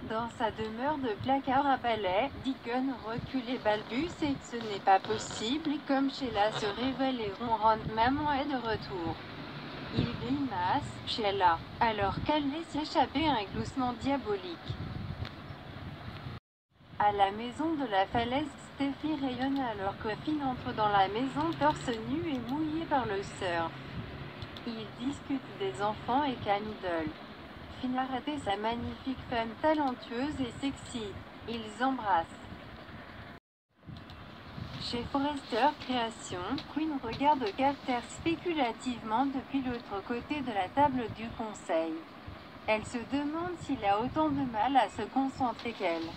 Dans sa demeure de placard à balai, Deacon recule et balbutie et ce n'est pas possible, et comme Sheila se révèle et ronronne, maman est de retour. Il grimace, Sheila, alors qu'elle laisse échapper un gloussement diabolique. À la maison de la falaise, Steffi rayonne alors que Finn entre dans la maison torse nu et mouillé par le surf. Ils discutent des enfants et Candle. Finn a raté sa magnifique femme talentueuse et sexy. Ils embrassent. Chez Forrester Création, Quinn regarde Carter spéculativement depuis l'autre côté de la table du conseil. Elle se demande s'il a autant de mal à se concentrer qu'elle.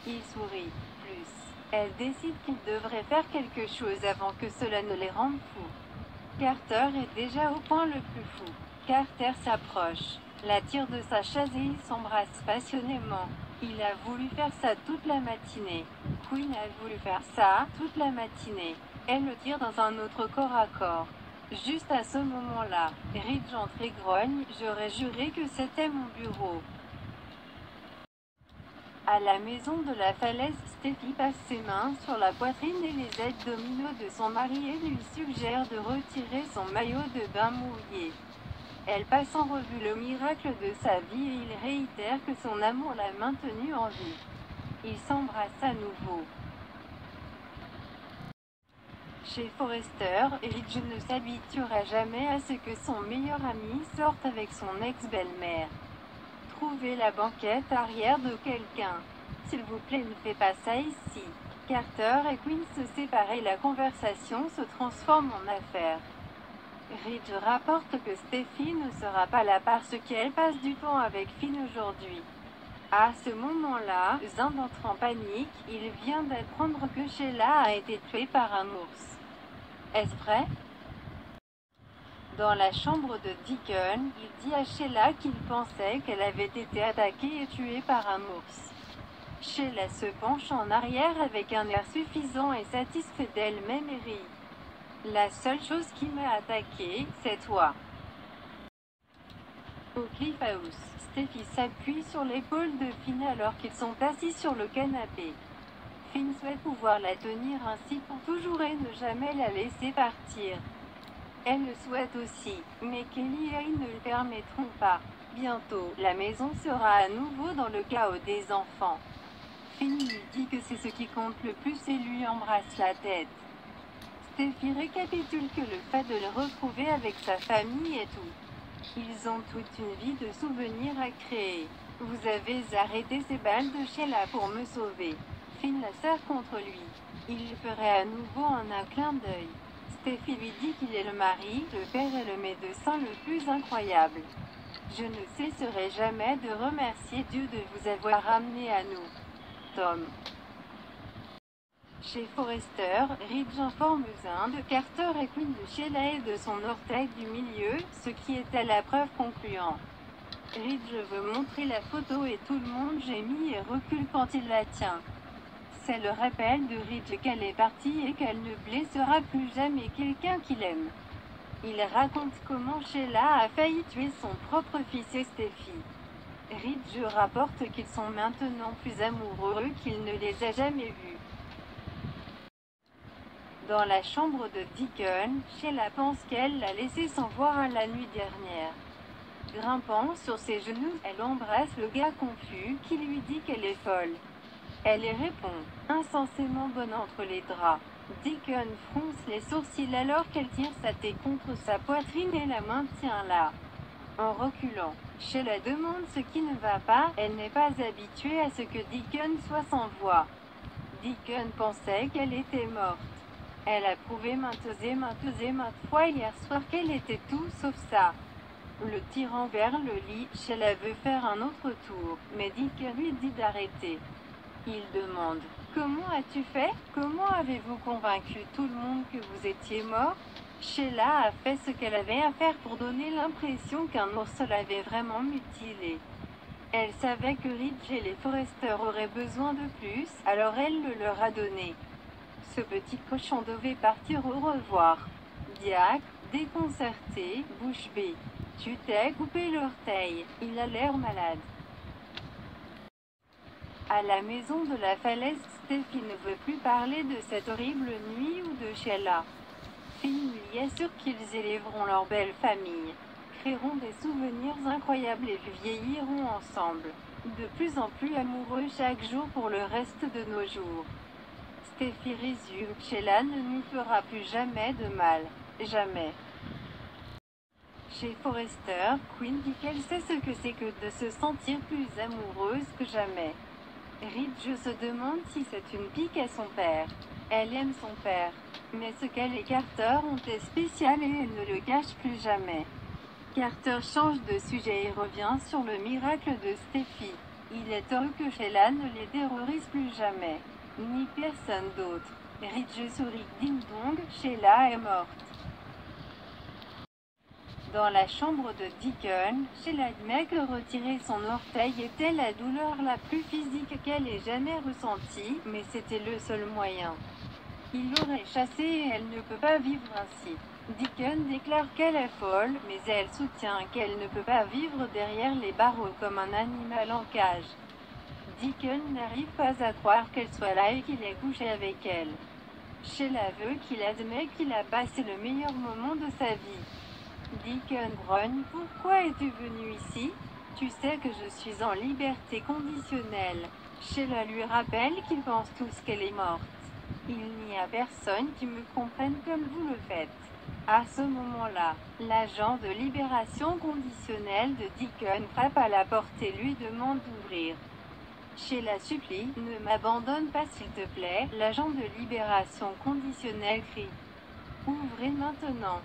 Il sourit. Plus. Elle décide qu'il devrait faire quelque chose avant que cela ne les rende fous. Carter est déjà au point le plus fou. Carter s'approche, la tire de sa chaise et ils s'embrassent passionnément. Il a voulu faire ça toute la matinée. Quinn a voulu faire ça toute la matinée. Elle le tire dans un autre corps à corps. Juste à ce moment-là, Ridge entre et grogne, j'aurais juré que c'était mon bureau. À la maison de la falaise, Steffi passe ses mains sur la poitrine et les abdominaux de son mari et lui suggère de retirer son maillot de bain mouillé. Elle passe en revue le miracle de sa vie et il réitère que son amour l'a maintenu en vie. Ils s'embrassent à nouveau. Chez Forrester, Ridge ne s'habituera jamais à ce que son meilleur ami sorte avec son ex-belle-mère. Trouvez la banquette arrière de quelqu'un. S'il vous plaît, ne faites pas ça ici. Carter et Quinn se séparent et la conversation se transforme en affaire. Ridge rapporte que Steffi ne sera pas là parce qu'elle passe du temps avec Finn aujourd'hui. À ce moment-là, Zand entre en panique, il vient d'apprendre que Sheila a été tuée par un ours. Est-ce vrai? Dans la chambre de Deacon, il dit à Sheila qu'il pensait qu'elle avait été attaquée et tuée par un ours. Sheila se penche en arrière avec un air suffisant et satisfait d'elle-même et rit. La seule chose qui m'a attaqué, c'est toi. Au Cliff House, Steffi s'appuie sur l'épaule de Finn alors qu'ils sont assis sur le canapé. Finn souhaite pouvoir la tenir ainsi pour toujours et ne jamais la laisser partir. Elle le souhaite aussi, mais Kelly et Aïe ne le permettront pas. Bientôt, la maison sera à nouveau dans le chaos des enfants. Finn lui dit que c'est ce qui compte le plus et lui embrasse la tête. Steffi récapitule que le fait de le retrouver avec sa famille est tout. Ils ont toute une vie de souvenirs à créer. Vous avez arrêté ces balles de Sheila pour me sauver. Finn la serre contre lui. Il le ferait à nouveau en un clin d'œil. Steffi lui dit qu'il est le mari, le père et le médecin le plus incroyable. Je ne cesserai jamais de remercier Dieu de vous avoir ramené à nous. Tom. Chez Forrester, Ridge informe Zand, Carter et Quinn de Sheila et de son orteil du milieu, ce qui était la preuve concluante. Ridge veut montrer la photo et tout le monde gémit et recule quand il la tient. C'est le rappel de Ridge qu'elle est partie et qu'elle ne blessera plus jamais quelqu'un qu'il aime. Il raconte comment Sheila a failli tuer son propre fils et Steffi. Ridge rapporte qu'ils sont maintenant plus amoureux qu'il ne les a jamais vus. Dans la chambre de Deacon, Sheila pense qu'elle l'a laissé sans voir la nuit dernière. Grimpant sur ses genoux, elle embrasse le gars confus qui lui dit qu'elle est folle. Elle y répond, intensément bonne entre les draps. Deacon fronce les sourcils alors qu'elle tire sa tête contre sa poitrine et la maintient là. En reculant, Sheila demande ce qui ne va pas, elle n'est pas habituée à ce que Deacon soit sans voix. Deacon pensait qu'elle était morte. Elle a prouvé maintes fois hier soir qu'elle était tout sauf ça. Le tirant vers le lit, Sheila veut faire un autre tour, mais Deacon lui dit d'arrêter. Il demande, comment as-tu fait? Comment avez-vous convaincu tout le monde que vous étiez mort? Sheila a fait ce qu'elle avait à faire pour donner l'impression qu'un ours l'avait vraiment mutilé. Elle savait que Ridge et les Forrester auraient besoin de plus, alors elle le leur a donné. Ce petit cochon devait partir au revoir. Diacre, déconcerté, bouche bée. Tu t'es coupé l'orteil, il a l'air malade. À la maison de la falaise, Steffi ne veut plus parler de cette horrible nuit ou de Sheila. Phil lui assure qu'ils élèveront leur belle famille, créeront des souvenirs incroyables et vieilliront ensemble, de plus en plus amoureux chaque jour pour le reste de nos jours. Steffi résume, Sheila ne nous fera plus jamais de mal. Jamais. Chez Forrester, Quinn dit qu'elle sait ce que c'est que de se sentir plus amoureuse que jamais. Ridge se demande si c'est une pique à son père. Elle aime son père. Mais ce qu'elle et Carter ont est spécial et elle ne le cache plus jamais. Carter change de sujet et revient sur le miracle de Steffi. Il est heureux que Sheila ne les terrorise plus jamais. Ni personne d'autre. Ridge sourit. Ding dong, Sheila est morte. Dans la chambre de Deacon, Sheila admet que retirer son orteil était la douleur la plus physique qu'elle ait jamais ressentie, mais c'était le seul moyen. Il l'aurait chassée et elle ne peut pas vivre ainsi. Deacon déclare qu'elle est folle, mais elle soutient qu'elle ne peut pas vivre derrière les barreaux comme un animal en cage. Deacon n'arrive pas à croire qu'elle soit là et qu'il ait couché avec elle. Sheila veut qu'il admet qu'il a passé le meilleur moment de sa vie. Deacon grogne. Pourquoi es-tu venu ici? Tu sais que je suis en liberté conditionnelle. Sheila lui rappelle qu'ils pensent tous qu'elle est morte. Il n'y a personne qui me comprenne comme vous le faites. À ce moment-là, l'agent de libération conditionnelle de Deacon frappe à la porte et lui demande d'ouvrir. Sheila supplie, ne m'abandonne pas s'il te plaît, l'agent de libération conditionnelle crie. Ouvrez maintenant.